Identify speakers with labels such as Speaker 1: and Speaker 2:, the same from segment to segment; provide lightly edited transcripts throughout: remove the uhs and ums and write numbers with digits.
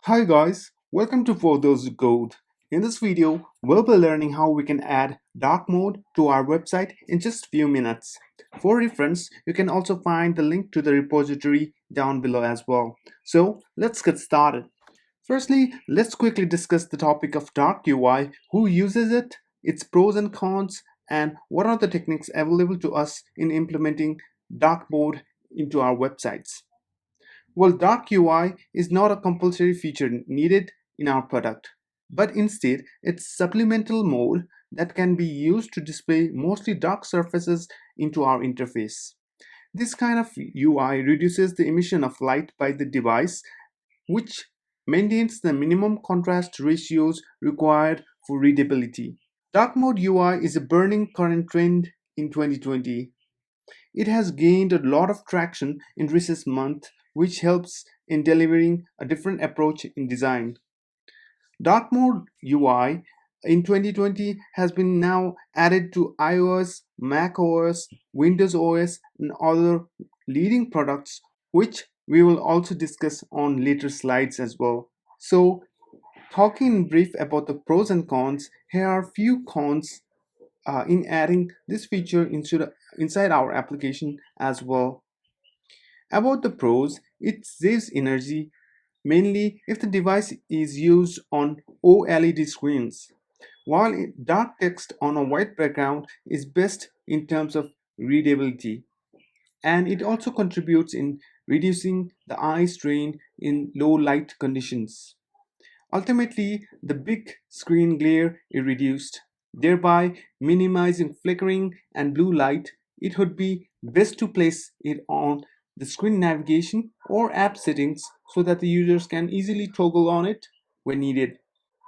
Speaker 1: Hi guys, welcome to For Those Who Code. In this video, we'll be learning how we can add dark mode to our website in just few minutes. For reference, you can also find the link to the repository down below as well. So let's get started. Firstly, let's quickly discuss the topic of dark UI, who uses it, its pros and cons, and what are the techniques available to us in implementing dark mode into our websites. Well, dark UI is not a compulsory feature needed in our product, but instead it's supplemental mode that can be used to display mostly dark surfaces into our interface. This kind of UI reduces the emission of light by the device, which maintains the minimum contrast ratios required for readability. Dark mode UI is a burning current trend in 2020. It has gained a lot of traction in recent months, which helps in delivering a different approach in design. Dark mode UI in 2020 has been now added to iOS, Mac OS, Windows OS, and other leading products, which we will also discuss on later slides as well. So, talking in brief about the pros and cons, here are a few cons in adding this feature inside our application as well. About the pros, it saves energy mainly if the device is used on OLED screens, while dark text on a white background is best in terms of readability, and it also contributes in reducing the eye strain in low light conditions. Ultimately, the big screen glare is reduced, thereby minimizing flickering and blue light. It would be best to place it on the screen navigation or app settings so that the users can easily toggle on it when needed.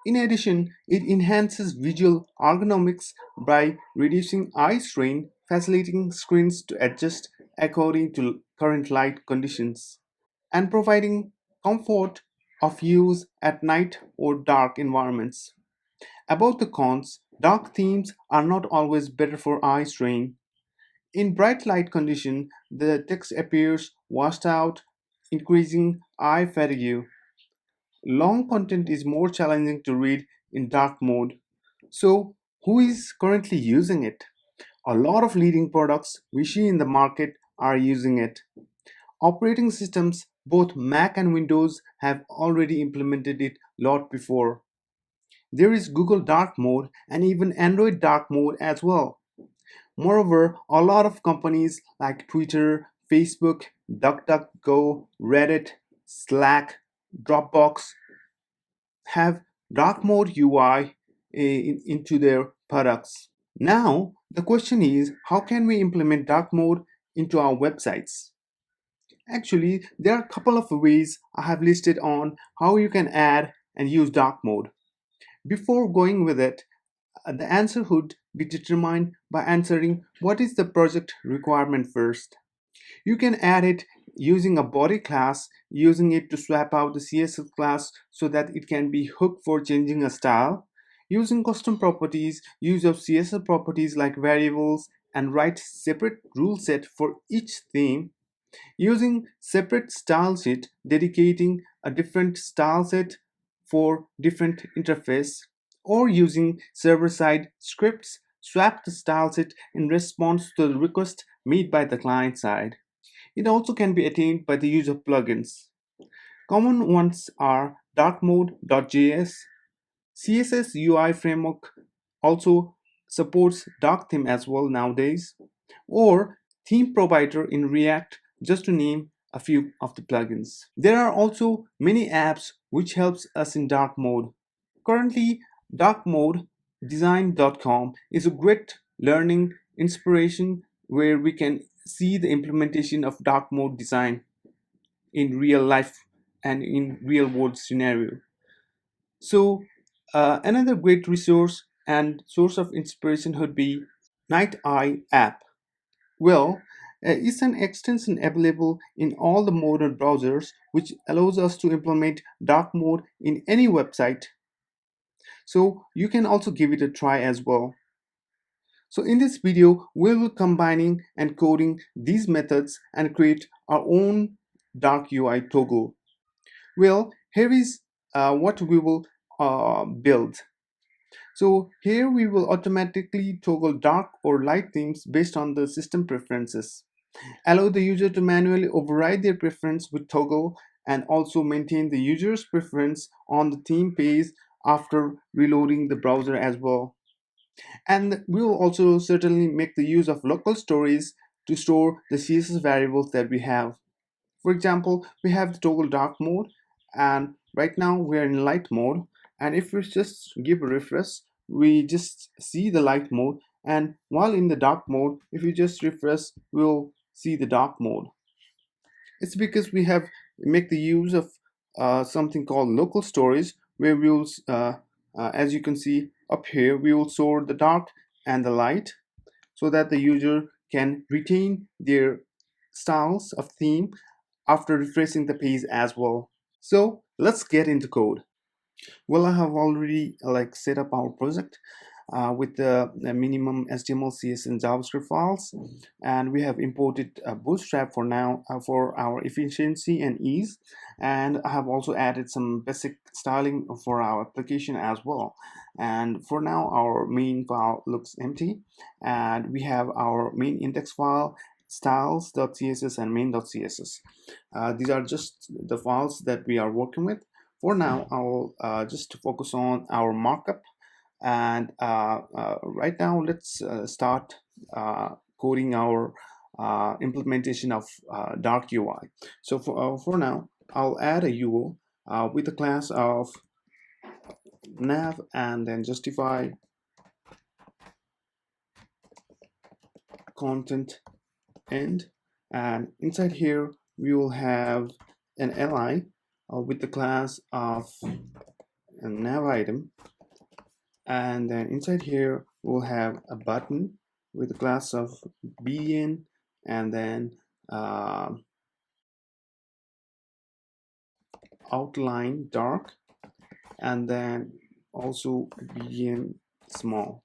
Speaker 1: In addition, it enhances visual ergonomics by reducing eye strain, facilitating screens to adjust according to current light conditions, and providing comfort of use at night or dark environments. About the cons, dark themes are not always better for eye strain. In bright light condition, the text appears washed out, increasing eye fatigue. Long content is more challenging to read in dark mode. So, who is currently using it? A lot of leading products we see in the market are using it. Operating systems, both Mac and Windows, have already implemented it lot before. There is Google Dark Mode and even Android Dark Mode as well. Moreover, a lot of companies like Twitter, Facebook, DuckDuckGo, Reddit, Slack, Dropbox have dark mode UI into their products. Now, the question is how can we implement dark mode into our websites? Actually, there are a couple of ways I have listed on how you can add and use dark mode. Before going with it, the answer would be determined by answering what is the project requirement first. You can add it using a body class, using it to swap out the CSS class so that it can be hooked for changing a style, using custom properties, use of CSS properties like variables, and write separate rule set for each theme, using separate style sheet, dedicating a different style set for different interface, or using server-side scripts, swap the style set in response to the request made by the client side. It also can be attained by the use of plugins. Common ones are darkmode.js. CSS UI framework also supports dark theme as well nowadays, or theme provider in React, just to name a few of the plugins. There are also many apps which helps us in dark mode. Currently, darkmodedesign.com is a great learning inspiration where we can see the implementation of dark mode design in real life and in real world scenario. So another great resource and source of inspiration would be Night Eye app. Well, it's an extension available in all the modern browsers which allows us to implement dark mode in any website. So you can also give it a try as well. So in this video, we will combining and coding these methods and create our own dark UI toggle. Well, here is what we will build. So here we will automatically toggle dark or light themes based on the system preferences. Allow the user to manually override their preference with toggle, and also maintain the user's preference on the theme page after reloading the browser as well. And we will also certainly make the use of local storage to store the CSS variables that we have. For example, we have the toggle dark mode, and right now we're in light mode. And if we just give a refresh, we just see the light mode. And while in the dark mode, if you just refresh, we'll see the dark mode. It's because we have make the use of something called local storage, where we will, as you can see up here, we will store the dark and the light so that the user can retain their styles of theme after refreshing the page as well. So let's get into code. Well, I have already set up our project with the minimum HTML, CSS, and JavaScript files, and we have imported Bootstrap for now for our efficiency and ease. And I have also added some basic styling for our application as well. And for now, our main file looks empty, and we have our main index file, styles.css and main.css. These are just the files that we are working with. For now, I'll just focus on our markup, and right now let's start coding our implementation of Dark UI. So for now, I'll add a UO with the class of nav, and then justify content end, and inside here we will have an li with the class of a nav item, and then inside here we'll have a button with the class of bn, and then outline dark, and then also bn small.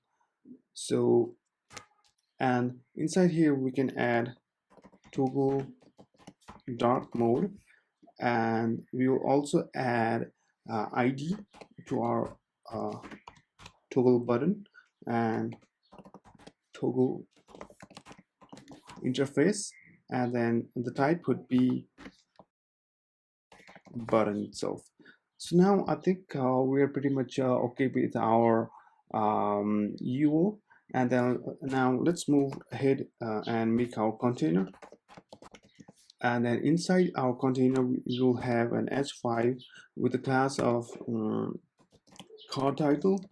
Speaker 1: So, and inside here we can add toggle dark mode, and we will also add id to our toggle button, and toggle interface, and then the type would be button itself. So now I think we are pretty much okay with our UO, and then now let's move ahead and make our container. And then inside our container we will have an h5 with the class of card title,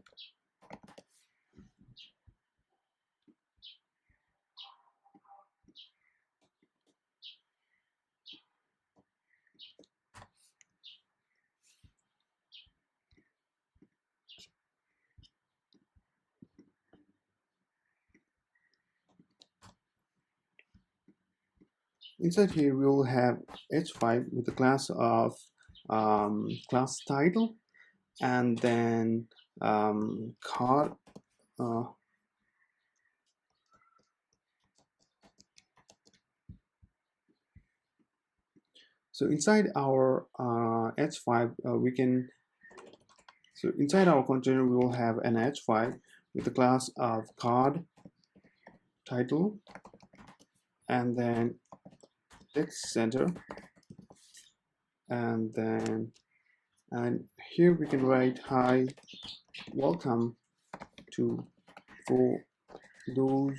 Speaker 1: inside here we will have h5 with the class of class title, and then card so inside our h5 we can, so inside our container we will have an h5 with the class of card title, and then text center, and then here we can write hi, welcome to for those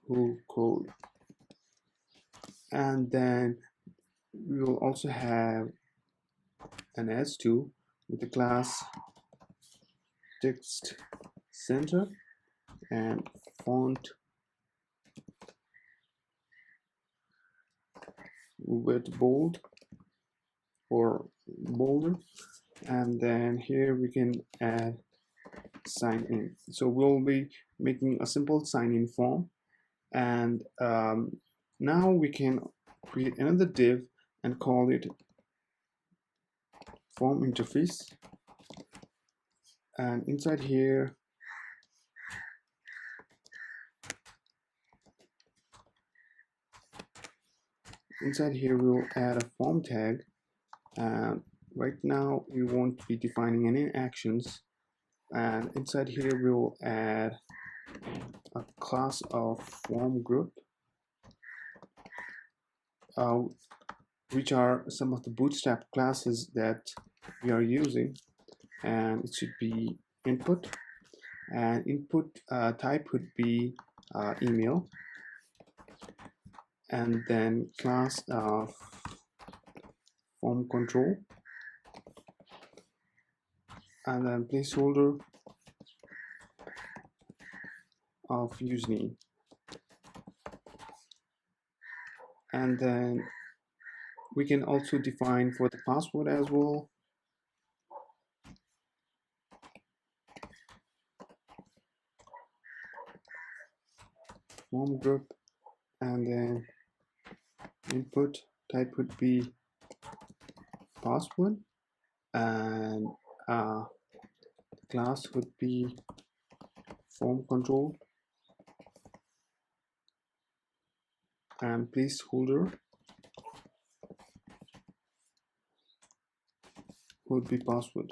Speaker 1: who code, and then we will also have an s2 with the class text center and font with bold or bolder, and then here we can add sign in. So we'll be making a simple sign in form, and now we can create another div and call it form interface, and inside here we will add a form tag, and right now we won't be defining any actions, and inside here we will add a class of form group, uh, which are some of the bootstrap classes that we are using, and it should be input, and input type would be email, and then class of form control, and then placeholder of username, and then we can also define for the password as well. Form group, and then input type would be password, and class would be form control, and placeholder would be password.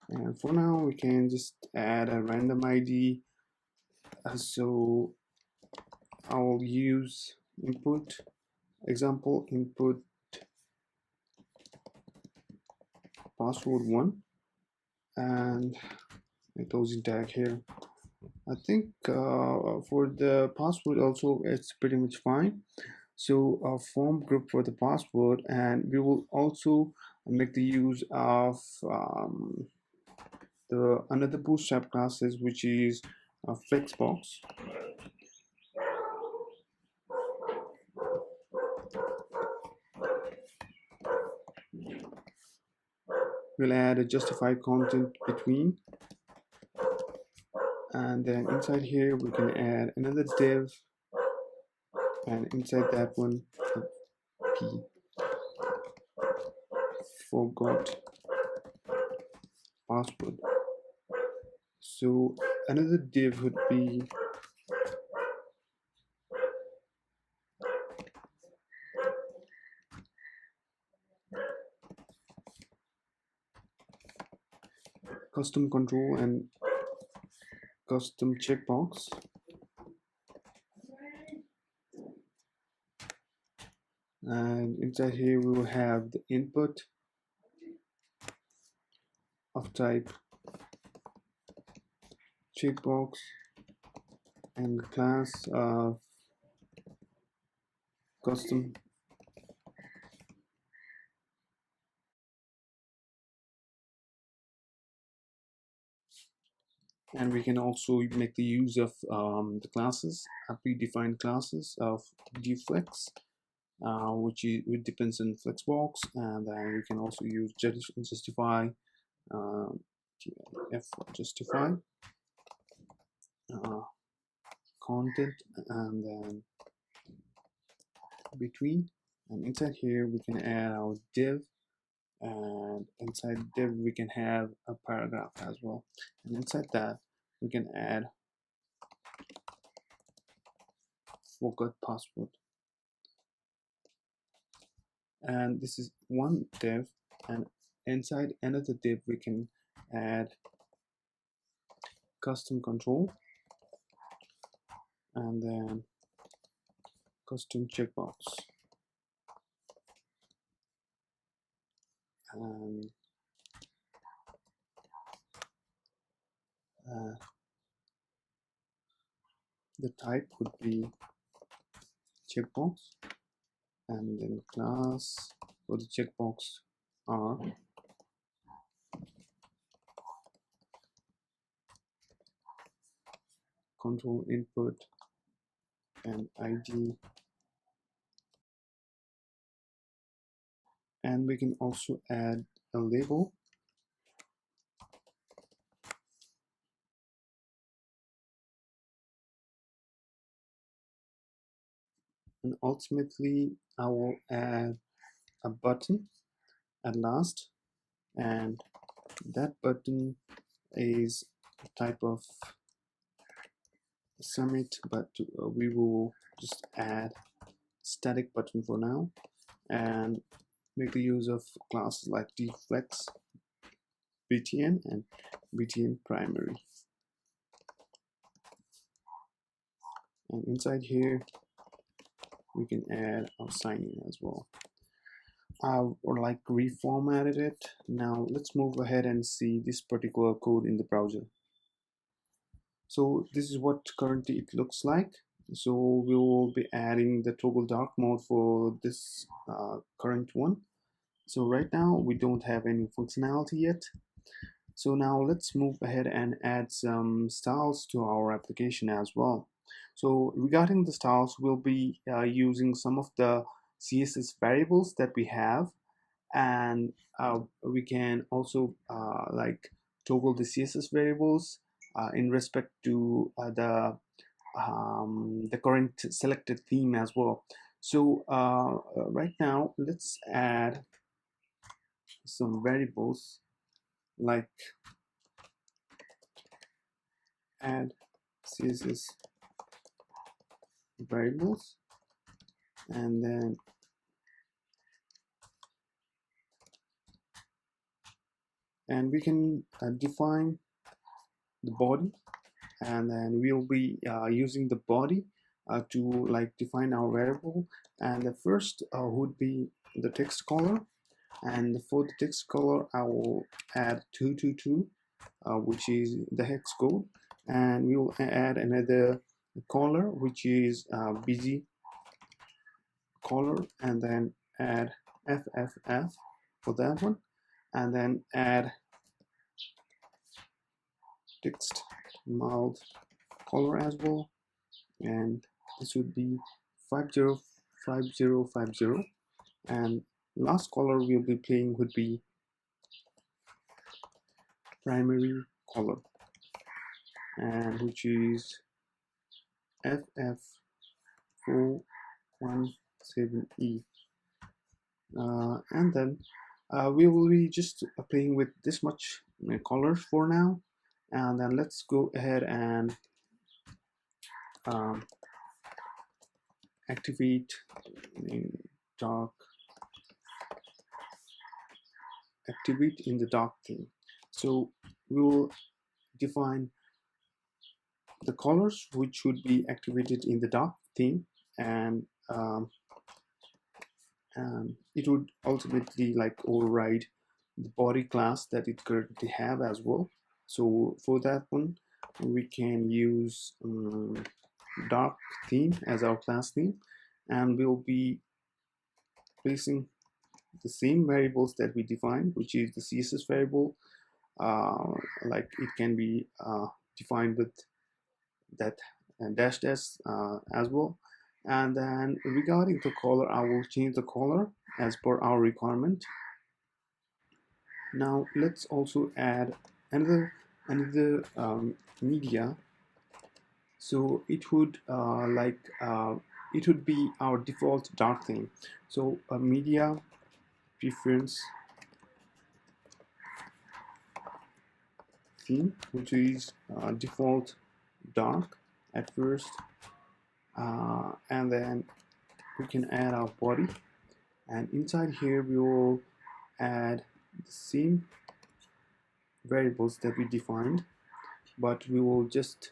Speaker 1: And for now we can just add a random ID, so I will use input example input password 1, and a closing tag here. I think for the password also it's pretty much fine. So a form group for the password, and we will also make the use of the another bootstrap classes, which is a flexbox. We'll add a justified content between, and then inside here we can add another div, and inside that one p forgot password. So another div would be custom control and custom checkbox, and inside here we will have the input of type checkbox and class of custom, and we can also make the use of the classes, predefined classes of dflex, which depends on flexbox, and then we can also use justify, f justify content, and then between, and inside here we can add our div, and inside div we can have a paragraph as well, and inside that we can add forgot password, and this is one div, and inside another div we can add custom control, and then custom checkbox, and the type would be checkbox, and then class for the checkbox are control input and ID, and we can also add a label, and ultimately I will add a button at last, and that button is a type of summit, but we will just add static button for now, and make the use of classes like deflex, btn, and btn primary. And inside here we can add our sign in as well. Or like reformatted it. Now let's move ahead and see this particular code in the browser. So this is what currently it looks like. So we will be adding the toggle dark mode for this current one. So right now we don't have any functionality yet. So now let's move ahead and add some styles to our application as well. So regarding the styles, we'll be using some of the CSS variables that we have, and we can also like toggle the CSS variables in respect to the current selected theme as well. So right now let's add some variables like add CSS variables, and then we can define the body, and then we'll be using the body to like define our variable. And the first would be the text color, and for the text color I will add 222 which is the hex code, and we will add another color which is busy color, and then add FFF for that one, and then add text mild color as well, and this would be 505050, and last color we'll be playing would be primary color, and which is FF417E, and then we will be just playing with this much colors for now, and then let's go ahead and activate dark, activate in the dark theme. So we will define the colors which should be activated in the dark theme, and it would ultimately like override the body class that it currently have as well. So for that one we can use dark theme as our class theme, and we'll be placing the same variables that we defined, which is the CSS variable. Like it can be defined with that dash dash as well. And then regarding the color, I will change the color as per our requirement. Now let's also add another media. So it would it would be our default dark theme. So a media preference theme, which is default dark at first, and then we can add our body, and inside here we will add the same variables that we defined, but we will just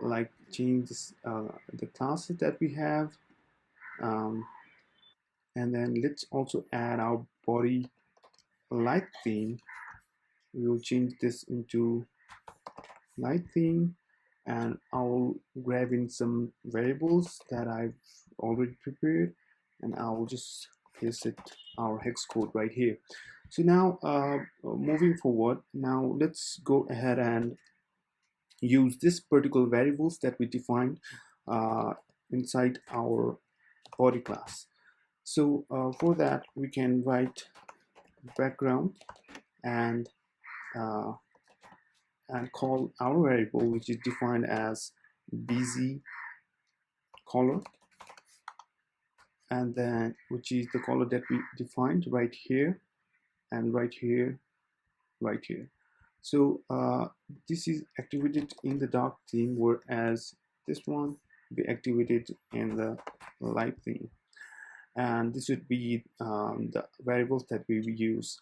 Speaker 1: like change this, the classes that we have, and then let's also add our body light theme. We will change this into light theme, and I'll grab in some variables that I've already prepared, and I'll just paste it our hex code right here. So now moving forward, now let's go ahead and use this particular variables that we defined inside our body class. So for that we can write background and call our variable, which is defined as busy color, and then which is the color that we defined right here and right here, right here. So this is activated in the dark theme, whereas this one be activated in the light theme. and this would be the variables that we will use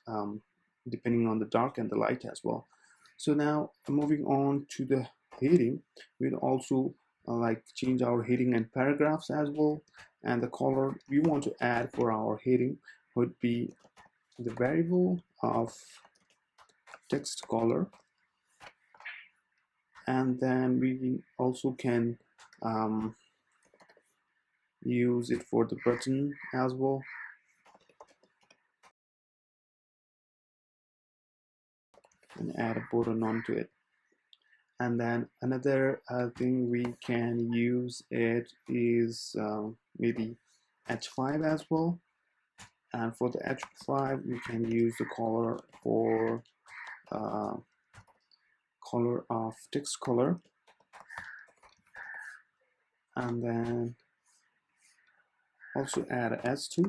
Speaker 1: depending on the dark and the light as well. So now moving on to the heading, we'll also like change our heading and paragraphs as well, and the color we want to add for our heading would be the variable of text color, and then we also can use it for the button as well, and add a button onto it. And then another thing we can use it is maybe h5 as well, and for the h5 we can use the color for uh, color of text color, and then also add s2,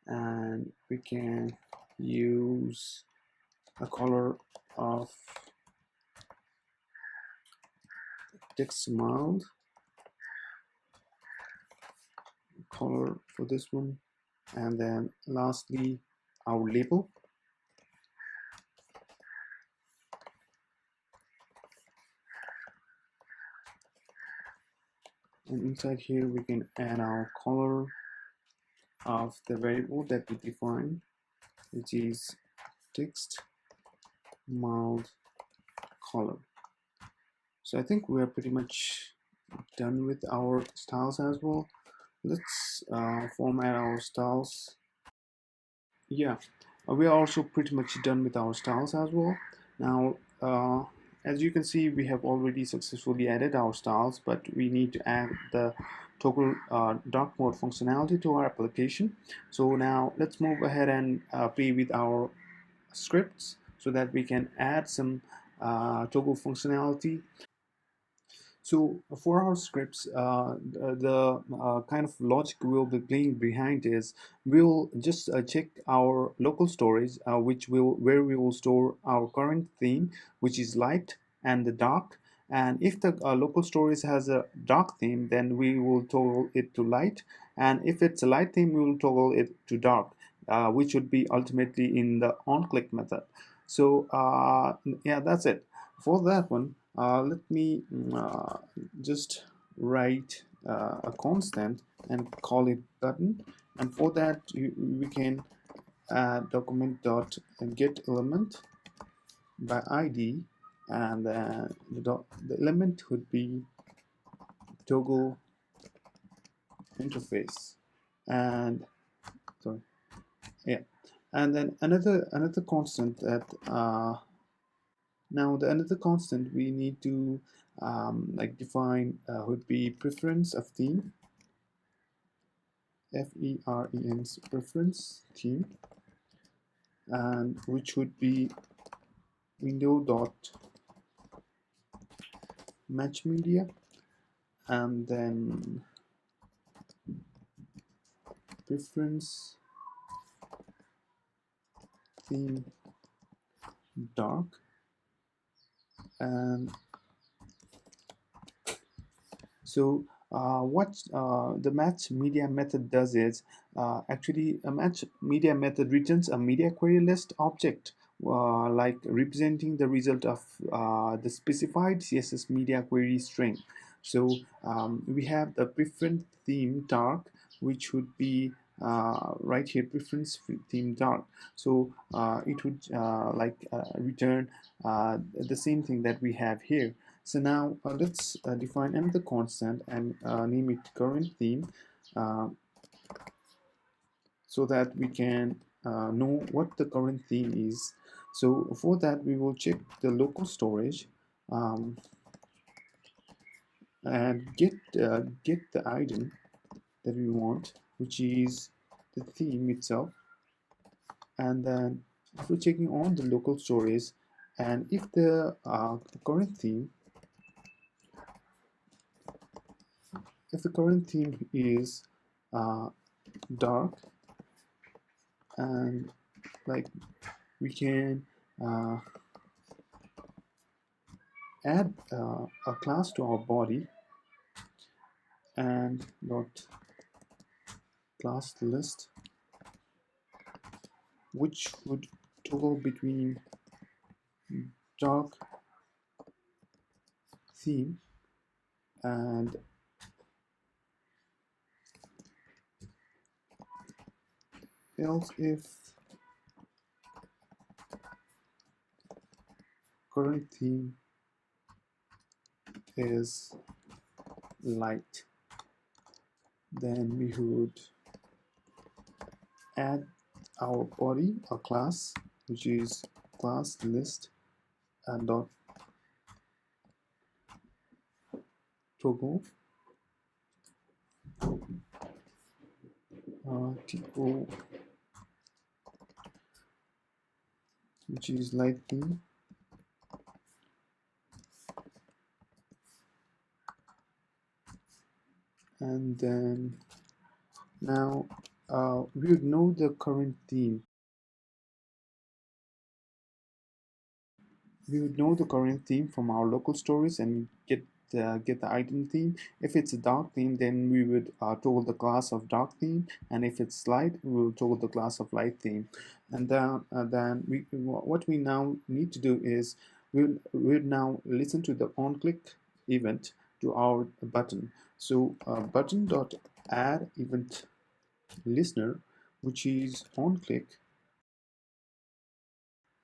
Speaker 1: and we can use a color of text mild color for this one, and then lastly our label. And inside here we can add our color of the variable that we define, which is text mild color. So I think we are pretty much done with our styles as well. Let's format our styles. Yeah, we are also pretty much done with our styles as well. Now, as you can see, we have already successfully added our styles, but we need to add the toggle dark mode functionality to our application. So now let's move ahead and play with our scripts so that we can add some toggle functionality. So for our scripts, the kind of logic we'll be playing behind is we'll just check our local storage, where we will store our current theme, which is light and the dark. And if the local storage has a dark theme, then we will toggle it to light. And if it's a light theme, we will toggle it to dark, which would be ultimately in the on-click method. So yeah, that's it. For that one, let me just write a constant and call it button. And for that, we can document dot get element by ID, and the element would be toggle interface. And sorry, yeah. And then another constant that now the another constant we need to like define would be preference of theme, FERENS preference theme, and which would be window dot match media, and then preference theme dark. And so what the match media method does is actually a match media method returns a media query list object like representing the result of the specified CSS media query string. So we have the preference theme dark, which would be right here, preference theme dark. So it would return the same thing that we have here. So now let's define another constant and name it current theme, uh, so that we can know what the current theme is. So for that we will check the local storage um, and get the item that we want, which is the theme itself. And then after checking on the local storage, and if the current theme is dark, and like we can uh, add a class to our body, and dot class list, which would toggle between dark theme and else if current theme is light, then we would add our body, a class, which is class list and dot toggle to which is light theme, and then now we would know the current theme. We would know the current theme from our local stories and get the item theme. If it's a dark theme, then we would toggle the class of dark theme, and if it's light, we will toggle the class of light theme. And then what we now need to do is we'll now listen to the on-click event to our button. So button dot add event listener, which is on-click,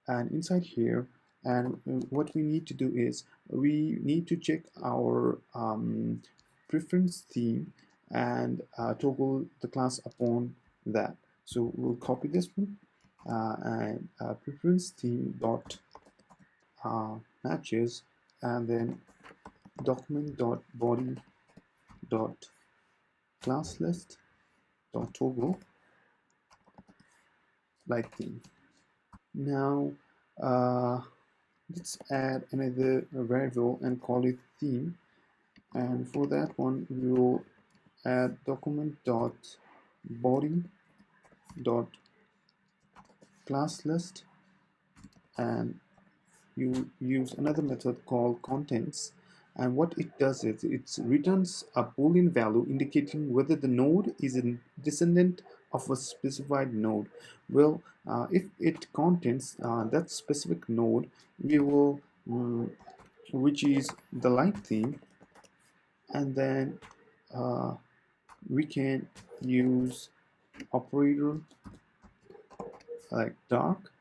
Speaker 1: and inside here, and what we need to do is we need to check our preference theme and toggle the class upon that. So we'll copy this one and preference theme dot matches, and then document dot body dot class list dot toggle light theme. Now let's add another variable and call it theme, and for that one we will add document dot body dot class list, and you use another method called contents, and what it does is it returns a boolean value indicating whether the node is a descendant of a specified node. Well, if it contains that specific node, we will which is the light theme, and then we can use operator like dark,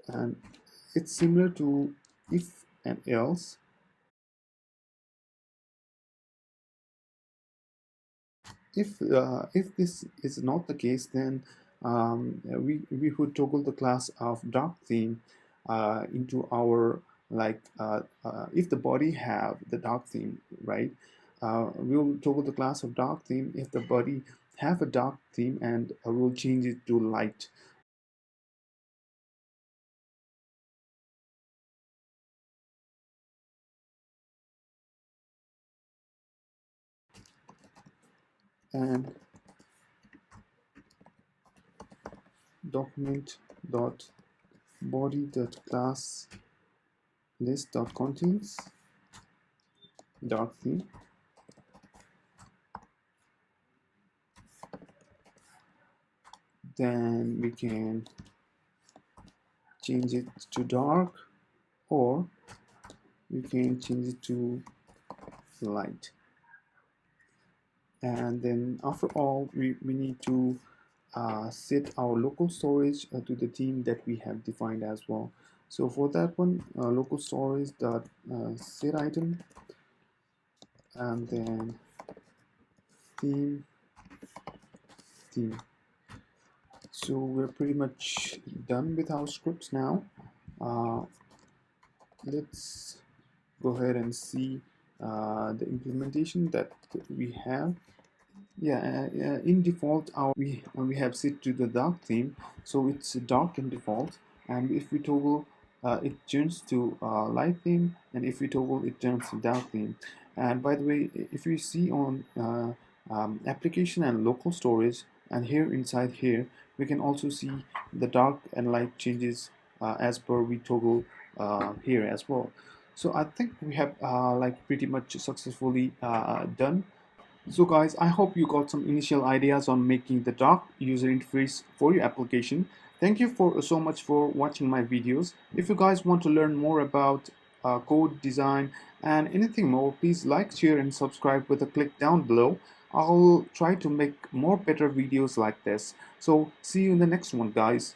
Speaker 1: and it's similar to if and else. If this is not the case, then we would toggle the class of dark theme into our if the body have the dark theme, right? We'll toggle the class of dark theme if the body have a dark theme, and we'll change it to light. And document dot body dot class list dot contains dark theme, then we can change it to dark, or we can change it to light. And then after all, we need to set our local storage to the theme that we have defined as well. So for that one, local storage dot set item, and then theme. So we're pretty much done with our scripts now. Let's go ahead and see the implementation that we have. Yeah, in default, we have set to the dark theme, so it's dark in default. And if we toggle, it turns to light theme, and if we toggle, it turns to dark theme. And by the way, if you see on application and local storage, and here inside here, we can also see the dark and light changes as per we toggle here as well. So I think we have like pretty much successfully done So guys, I hope you got some initial ideas on making the dark user interface for your application. Thank you for so much for watching my videos. If you guys want to learn more about code design and anything more, please like, share and subscribe with a click down below. I'll try to make more better videos like this. So see you in the next one, guys.